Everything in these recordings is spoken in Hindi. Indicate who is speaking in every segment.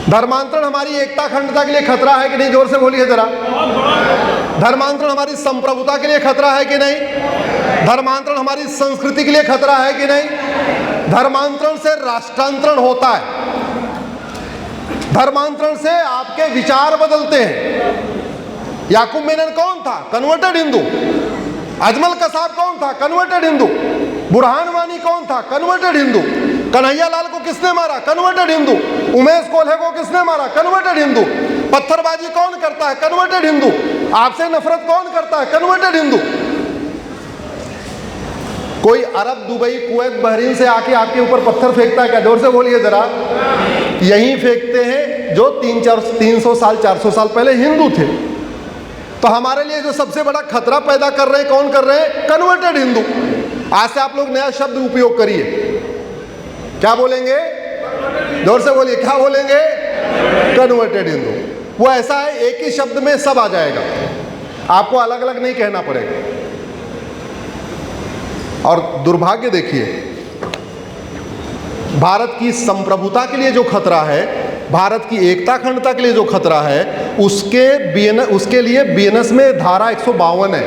Speaker 1: धर्मांतरण हमारी एकता अखंडता के लिए खतरा है कि नहीं? जोर से बोलिए जरा। धर्मांतरण हमारी संप्रभुता के लिए खतरा है कि नहीं? धर्मांतरण हमारी संस्कृति के लिए खतरा है कि नहीं? धर्मांतरण से राष्ट्रांतरण होता है। धर्मांतरण से आपके विचार बदलते हैं। याकूब मेनन कौन था? कन्वर्टेड हिंदू। अजमल कसाब कौन था? कन्वर्टेड हिंदू। बुरहान वानी कौन था? कन्वर्टेड हिंदू। कन्हैया लाल को किसने मारा? कन्वर्टेड हिंदू। उमेश कोल्हे को किसने मारा? कन्वर्टेड हिंदू। पत्थरबाजी कौन करता है? कन्वर्टेड हिंदू। आपसे नफरत कौन करता है? कन्वर्टेड हिंदू। कोई अरब, दुबई, कुवैत, बहरीन से आके आपके ऊपर पत्थर फेंकता है क्या? जोर से बोलिए जरा। यही फेंकते हैं जो 300 साल 400 साल पहले हिंदू थे। तो हमारे लिए जो सबसे बड़ा खतरा पैदा कर रहे हैं, कौन कर रहे हैं? कन्वर्टेड हिंदू। आज से आप लोग नया शब्द उपयोग करिए। क्या बोलेंगे? जोर से बोलिए, क्या बोलेंगे? कन्वर्टेड हिंदू। वो ऐसा है, एक ही शब्द में सब आ जाएगा, आपको अलग अलग नहीं कहना पड़ेगा। और दुर्भाग्य देखिए, भारत की संप्रभुता के लिए जो खतरा है, भारत की एकता अखंडता के लिए जो खतरा है, उसके लिए बीएनएस में धारा 152 है।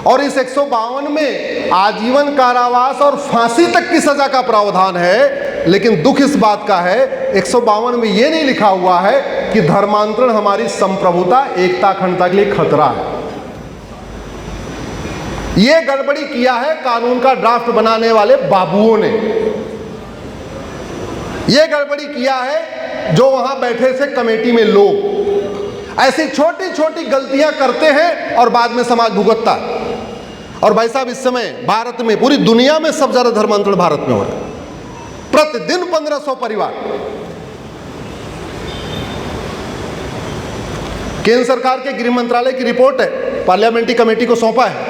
Speaker 1: और इस 152 में आजीवन कारावास और फांसी तक की सजा का प्रावधान है। लेकिन दुख इस बात का है, 152 में यह नहीं लिखा हुआ है कि धर्मांतरण हमारी संप्रभुता एकता अखंडता के लिए खतरा है। यह गड़बड़ी किया है कानून का ड्राफ्ट बनाने वाले बाबुओं ने। यह गड़बड़ी किया है जो वहां बैठे थे कमेटी में लोग। ऐसी छोटी छोटी गलतियां करते हैं और बाद में समाज भुगतता है। और भाई साहब, इस समय भारत में, पूरी दुनिया में सबसे ज्यादा धर्मांतरण भारत में हो रहा है। प्रतिदिन 1500 परिवार। केंद्र सरकार के गृह मंत्रालय की रिपोर्ट है, पार्लियामेंट्री कमेटी को सौंपा है।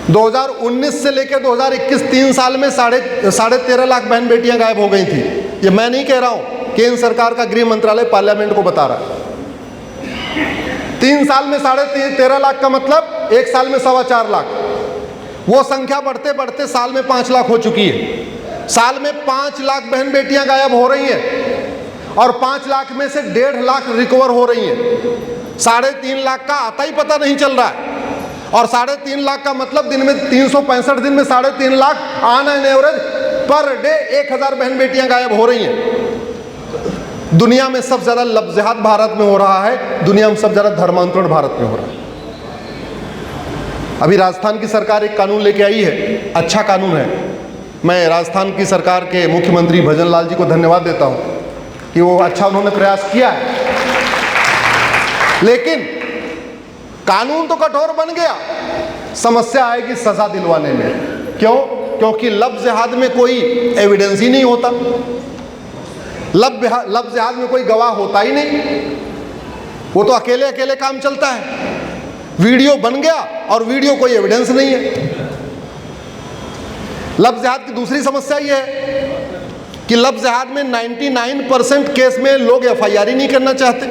Speaker 1: 2019 से लेकर 2021 3 साल में साढ़े 13 लाख बहन बेटियां गायब हो गई थी। ये मैं नहीं कह रहा हूं, केंद्र सरकार का गृह मंत्रालय पार्लियामेंट को बता रहा है। 3 साल में 13.5 लाख का मतलब 1 साल में 4.25 लाख। वो संख्या बढ़ते बढ़ते साल में 5 लाख हो चुकी है। साल में 5 लाख बहन बेटियां गायब हो रही हैं और 5 लाख में से 1.5 लाख रिकवर हो रही हैं। 3.5 लाख का आता ही पता नहीं चल रहा है। और 3.5 लाख का मतलब दिन में 365 दिन में 3.5 lakh on an average per day 1000 बहन बेटियां गायब हो रही हैं। दुनिया में सबसे ज्यादा लव जिहाद भारत में हो रहा है। दुनिया में सबसे ज्यादा धर्मांतरण भारत में हो रहा है। अभी राजस्थान की सरकार एक कानून लेके आई है, अच्छा कानून है। मैं राजस्थान की सरकार के मुख्यमंत्री भजन लाल जी को धन्यवाद देता हूं कि वो अच्छा उन्होंने प्रयास किया है। लेकिन कानून तो कठोर बन गया, समस्या आएगी सजा दिलवाने में। क्यों? क्योंकि लव जिहाद में कोई एविडेंस ही नहीं होता। लव जिहाद में कोई गवाह होता ही नहीं। वो तो अकेले अकेले काम चलता है। वीडियो बन गया और वीडियो कोई एविडेंस नहीं है। लव जिहाद की दूसरी समस्या यह है कि लव जिहाद में 99% केस में लोग एफआईआर ही नहीं करना चाहते।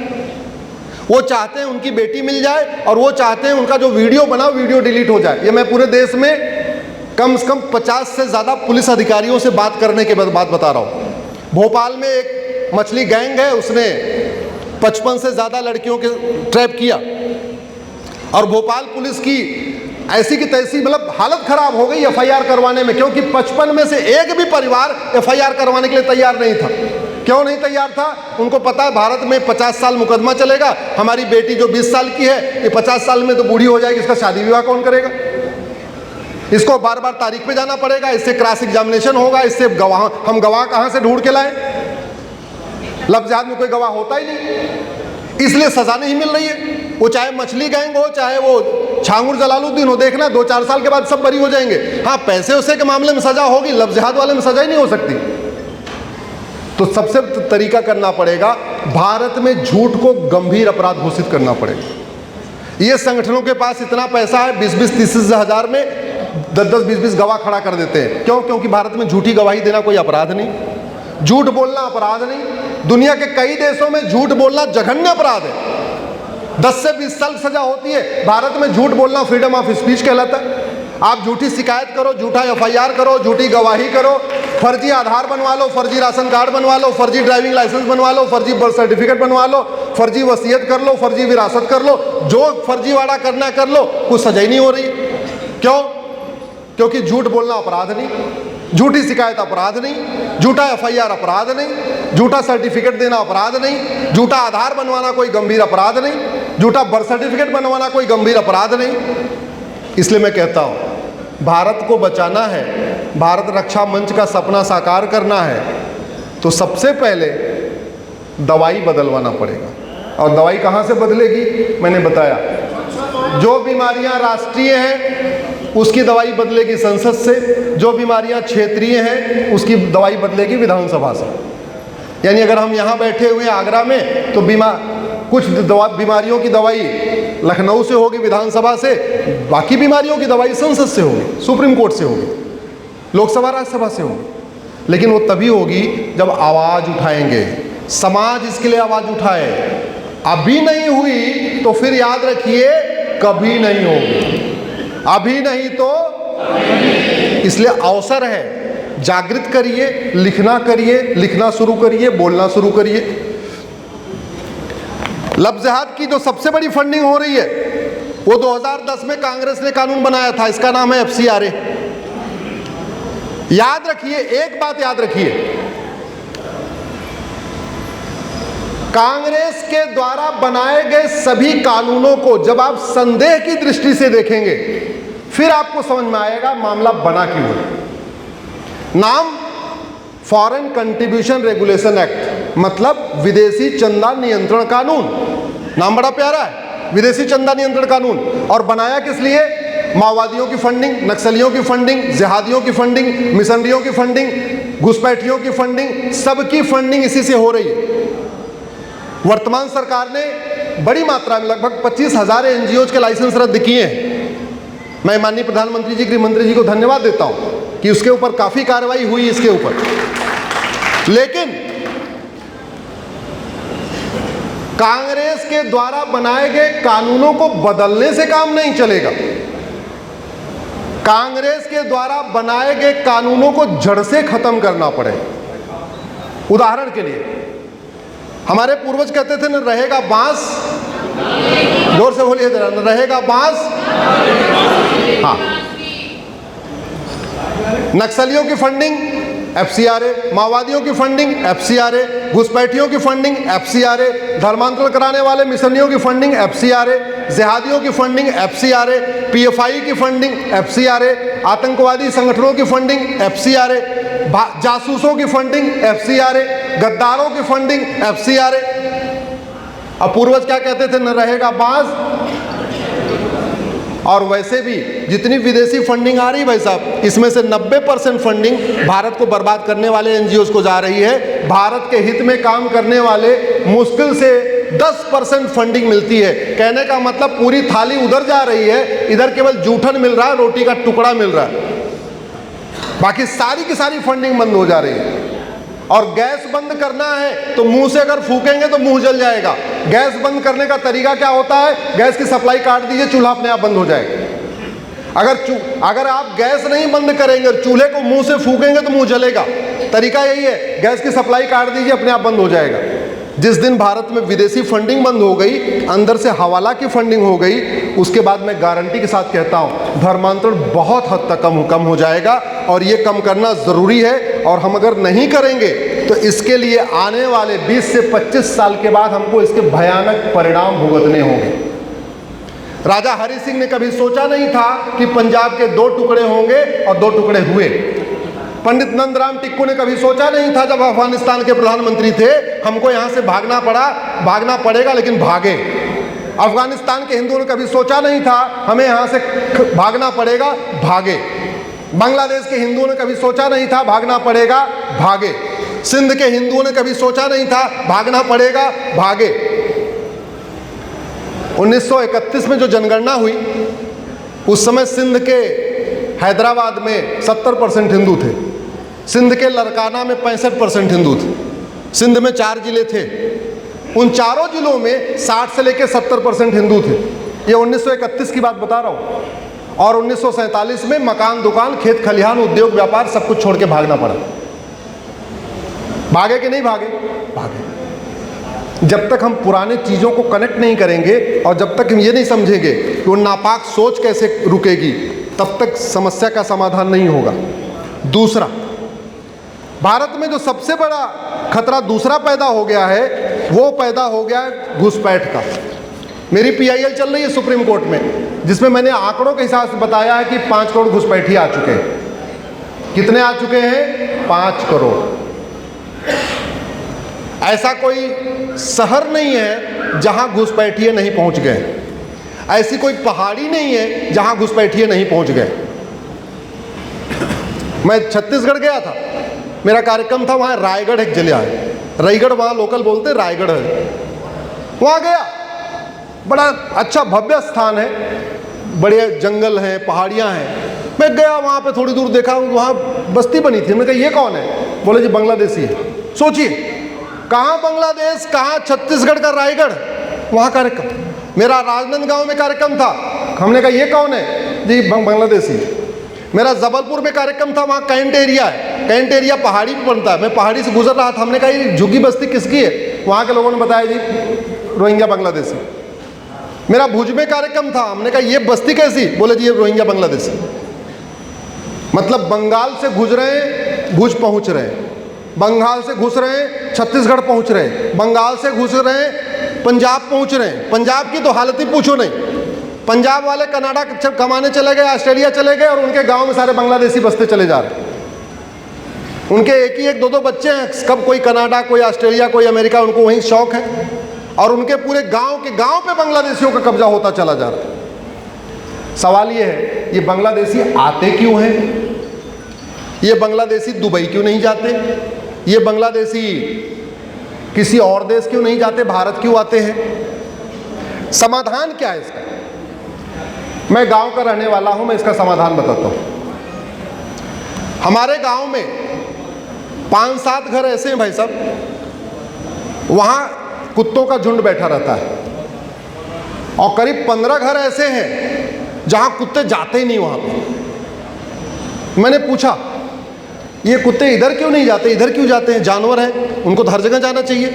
Speaker 1: वो चाहते हैं उनकी बेटी मिल जाए और वो चाहते हैं उनका जो वीडियो बना वीडियो डिलीट हो जाए। ये मैं पूरे देश में कम से कम 50 से ज़्यादा पुलिस अधिकारियों से बात करने के बाद बात बता रहा हूँ। भोपाल में एक मछली गैंग है, उसने 55 से ज़्यादा लड़कियों के ट्रैप किया और भोपाल पुलिस की ऐसी की तैसी मतलब हालत खराब हो गई एफआईआर करवाने में, क्योंकि 55 में से एक भी परिवार एफआईआर करवाने के लिए तैयार नहीं था। क्यों नहीं तैयार था? उनको पता है भारत में 50 साल मुकदमा चलेगा, हमारी बेटी जो 20 साल की है ये 50 साल में तो बूढ़ी हो जाएगी, इसका शादी विवाह कौन करेगा? इसको बार बार तारीख पे जाना पड़ेगा, इससे क्रॉस एग्जामिनेशन होगा, इससे हम गवाह कहाँ से ढूंढ के लाएं? लव जिहाद में कोई गवाह होता ही नहीं, इसलिए सजा नहीं मिल रही है। वो चाहे मछली गैंग हो, चाहे वो छांगुर जलालुद्दीन हो, देखना 2-4 साल के बाद सब बरी हो जाएंगे। हाँ, पैसे उसे के मामले में सजा होगी, लव जिहाद वाले में सजा ही नहीं हो सकती। तो सबसे तरीका करना पड़ेगा, भारत में झूठ को गंभीर अपराध घोषित करना पड़ेगा। ये संगठनों के पास इतना पैसा है, 20-20-30 हजार में 10-10, 20-20 गवाह खड़ा कर देते हैं। क्यों? क्योंकि भारत में झूठी गवाही देना कोई अपराध नहीं, झूठ बोलना अपराध नहीं। दुनिया के कई देशों में झूठ बोलना जघन्य अपराध है, 10 से 20 साल सजा होती है। भारत में झूठ बोलना फ्रीडम ऑफ स्पीच कहलाता है। आप झूठी शिकायत करो, झूठा एफआईआर करो, झूठी गवाही करो, फर्जी आधार बनवा लो, फर्जी राशन कार्ड बनवा लो, फर्जी ड्राइविंग लाइसेंस बनवा लो, फर्जी बर्थ सर्टिफिकेट बनवा लो, फर्जी वसीयत कर लो, फर्जी विरासत कर लो, जो फर्जीवाड़ा करना कर लो, कुछ सजा ही नहीं हो रही। क्यों? क्योंकि झूठ बोलना अपराध नहीं, झूठी शिकायत अपराध नहीं, झूठा एफआईआर अपराध नहीं, झूठा सर्टिफिकेट देना अपराध नहीं, झूठा आधार बनवाना कोई गंभीर अपराध नहीं, झूठा बर्थ सर्टिफिकेट बनवाना कोई गंभीर अपराध नहीं। इसलिए मैं कहता हूं, भारत को बचाना है, भारत रक्षा मंच का सपना साकार करना है, तो सबसे पहले दवाई बदलवाना पड़ेगा। और दवाई कहां से बदलेगी? मैंने बताया, जो बीमारियां राष्ट्रीय हैं उसकी दवाई बदलेगी संसद से, जो बीमारियां क्षेत्रीय हैं उसकी दवाई बदलेगी विधानसभा से। यानी अगर हम यहाँ बैठे हुए हैं आगरा में, तो कुछ बीमारियों की दवाई लखनऊ से होगी विधानसभा से, बाकी बीमारियों की दवाई संसद से होगी, सुप्रीम कोर्ट से होगी, लोकसभा राज्यसभा से होगी। लेकिन वो तभी होगी जब आवाज़ उठाएंगे, समाज इसके लिए आवाज़ उठाए। अभी नहीं हुई तो फिर याद रखिए कभी नहीं होगी, अभी नहीं तो इसलिए अवसर है, जागृत करिए, लिखना शुरू करिए, बोलना शुरू करिए। लफ्ज़ जिहाद की जो सबसे बड़ी फंडिंग हो रही है वो 2010 में कांग्रेस ने कानून बनाया था, इसका नाम है FCRA। याद रखिए, एक बात याद रखिए, कांग्रेस के द्वारा बनाए गए सभी कानूनों को जब आप संदेह की दृष्टि से देखेंगे फिर आपको समझ में आएगा मामला बना क्यों है। नाम फॉरेन कंट्रीब्यूशन रेगुलेशन एक्ट, मतलब विदेशी चंदा नियंत्रण कानून। नाम बड़ा प्यारा है, विदेशी चंदा नियंत्रण कानून। और बनाया किस लिए? माओवादियों की फंडिंग, नक्सलियों की फंडिंग, जिहादियों की फंडिंग, मिशनरियों की फंडिंग, घुसपैठियों की फंडिंग, सबकी फंडिंग इसी से हो रही है। वर्तमान सरकार ने बड़ी मात्रा में लगभग 25,000 NGOs के लाइसेंस रद्द किए हैं। मैं माननीय प्रधानमंत्री जी, गृह मंत्री जी को धन्यवाद देता हूं कि उसके ऊपर काफी कार्रवाई हुई इसके ऊपर। लेकिन कांग्रेस के द्वारा बनाए गए कानूनों को बदलने से काम नहीं चलेगा। कांग्रेस के द्वारा बनाए गए कानूनों को जड़ से खत्म करना पड़ेगा। उदाहरण के लिए, हमारे पूर्वज कहते थे न रहेगा बांस, जोर से बोलिए जरा, न रहेगा बांस। हाँ, नक्सलियों की फंडिंग FCRA, माओवादियों की फंडिंग FCRA, घुसपैठियों की फंडिंग FCRA, धर्मांतरण कराने वाले मिशनरियों की फंडिंग FCRA, जिहादियों की फंडिंग FCRA, PFI की फंडिंग FCRA, आतंकवादी संगठनों की फंडिंग FCRA, जासूसों की फंडिंग FCRA, गद्दारों की फंडिंग FCRA। अब पूर्वज क्या कहते थे? न रहेगा बांस। और वैसे भी जितनी विदेशी फंडिंग आ रही भाई साहब, इसमें से 90% फंडिंग भारत को बर्बाद करने वाले NGOs को जा रही है। भारत के हित में काम करने वाले मुश्किल से 10% फंडिंग मिलती है। कहने का मतलब पूरी थाली उधर जा रही है, इधर केवल जूठन मिल रहा है, रोटी का टुकड़ा मिल रहा है, बाकी सारी की सारी फंडिंग बंद हो जा रही है। और गैस बंद करना है तो मुंह से अगर फूकेंगे तो मुंह जल जाएगा। गैस बंद करने का तरीका क्या होता है? गैस की सप्लाई काट दीजिए, चूल्हा अपने आप बंद हो जाएगा। अगर आप गैस नहीं बंद करेंगे और चूल्हे को मुंह से फूकेंगे तो मुंह जलेगा। तरीका यही है, गैस की सप्लाई काट दीजिए, अपने आप बंद हो जाएगा। जिस दिन भारत में विदेशी फंडिंग बंद हो गई, अंदर से हवाला की फंडिंग हो गई, उसके बाद मैं गारंटी के साथ कहता हूं धर्मांतरण बहुत हद तक कम हो जाएगा। और ये कम करना ज़रूरी है। और हम अगर नहीं करेंगे तो इसके लिए आने वाले 20 से 25 साल के बाद हमको इसके भयानक परिणाम भुगतने होंगे। राजा हरि सिंह ने कभी सोचा नहीं था कि पंजाब के 2 टुकड़े होंगे और 2 टुकड़े हुए। पंडित नंदराम टिक्कू ने कभी सोचा नहीं था, जब अफगानिस्तान के प्रधानमंत्री थे, हमको यहाँ से भागना पड़ेगा लेकिन भागे। अफगानिस्तान के हिंदुओं ने कभी सोचा नहीं था हमें यहाँ से भागना पड़ेगा, भागे। बांग्लादेश के हिंदुओं ने कभी सोचा नहीं था भागना पड़ेगा, भागे। सिंध के हिंदुओं ने कभी सोचा नहीं था भागना पड़ेगा, भागे। 1931 में जो जनगणना हुई, उस समय सिंध के हैदराबाद में 70% हिंदू थे, सिंध के लरकाना में 65% हिंदू थे। सिंध में 4 जिले थे, उन चारों जिलों में 60 से लेकर 70% हिंदू थे। ये 1931 की बात बता रहा हूँ। और 1947 में मकान, दुकान, खेत खलिहान, उद्योग, व्यापार सब कुछ छोड़ के भागना पड़ा। भागे कि नहीं भागे? भागे। जब तक हम पुराने चीज़ों को कनेक्ट नहीं करेंगे और जब तक हम ये नहीं समझेंगे कि वो नापाक सोच कैसे रुकेगी, तब तक समस्या का समाधान नहीं होगा। दूसरा, भारत में जो सबसे बड़ा खतरा दूसरा पैदा हो गया है, वो पैदा हो गया है घुसपैठ का। मेरी PIL चल रही है सुप्रीम कोर्ट में, जिसमें मैंने आंकड़ों के हिसाब से बताया है कि 5 करोड़ घुसपैठी आ चुके हैं। कितने आ चुके हैं? 5 करोड़। ऐसा कोई शहर नहीं है जहां घुसपैठिए नहीं पहुंच गए, ऐसी कोई पहाड़ी नहीं है जहां घुसपैठिए नहीं पहुंच गए। मैं छत्तीसगढ़ गया था, मेरा कार्यक्रम था वहाँ। रायगढ़ एक जिला है, रायगढ़ वहाँ लोकल बोलते, रायगढ़ है। वहाँ गया, बड़ा अच्छा भव्य स्थान है, बड़े जंगल हैं, पहाड़ियाँ हैं। मैं गया वहाँ पे, थोड़ी दूर देखा, वहाँ बस्ती बनी थी। मैंने कहा ये कौन है? बोले जी बांग्लादेशी है। सोचिए, कहाँ बांग्लादेश, कहाँ छत्तीसगढ़ का रायगढ़, वहाँ कार्यक्रम। मेरा राजनांदगांव में कार्यक्रम था, हमने कहा ये कौन है? जी बांग्लादेशी। मेरा जबलपुर में कार्यक्रम था, वहाँ कैंट एरिया है, कैंट एरिया पहाड़ी पे बनता है। मैं पहाड़ी से गुजर रहा था, हमने कहा ये झुग्गी बस्ती किसकी है? वहाँ के लोगों ने बताया जी रोहिंग्या बांग्लादेशी। मेरा भुज में कार्यक्रम था, हमने कहा ये बस्ती कैसी? बोले जी ये रोहिंग्या बांग्लादेशी। मतलब बंगाल से घुस रहे हैं, भुज पहुँच रहे हैं, बंगाल से घुस रहे हैं, छत्तीसगढ़ पहुँच रहे हैं, बंगाल से घुस रहे हैं, पंजाब पहुँच रहे हैं। पंजाब की तो हालत ही पूछो नहीं। पंजाब वाले कनाडा कमाने चले गए, ऑस्ट्रेलिया चले गए, और उनके गांव में सारे बांग्लादेशी बसते चले जा रहे। उनके एक ही 1-2 बच्चे हैं, कब कोई कनाडा, कोई ऑस्ट्रेलिया, कोई अमेरिका, उनको वहीं शौक है, और उनके पूरे गांव के गांव पे बांग्लादेशियों का कब्जा होता चला जा रहा है। सवाल ये है, ये बांग्लादेशी आते क्यों हैं? ये बांग्लादेशी दुबई क्यों नहीं जाते? ये बांग्लादेशी किसी और देश क्यों नहीं जाते? भारत क्यों आते हैं? समाधान क्या है इसका? मैं गांव का रहने वाला हूं, मैं इसका समाधान बताता हूं। हमारे गांव में 5-7 घर ऐसे हैं भाई साहब, वहां कुत्तों का झुंड बैठा रहता है, और करीब 15 घर ऐसे हैं जहां कुत्ते जाते ही नहीं वहां पर। मैंने पूछा ये कुत्ते इधर क्यों नहीं जाते, इधर क्यों जाते हैं? जानवर हैं, उनको तो हर जगह जाना चाहिए।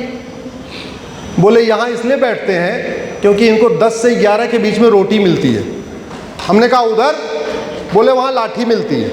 Speaker 1: बोले यहाँ इसलिए बैठते हैं क्योंकि इनको 10 से 11 के बीच में रोटी मिलती है। हमने कहा उधर? बोले वहाँ लाठी मिलती है।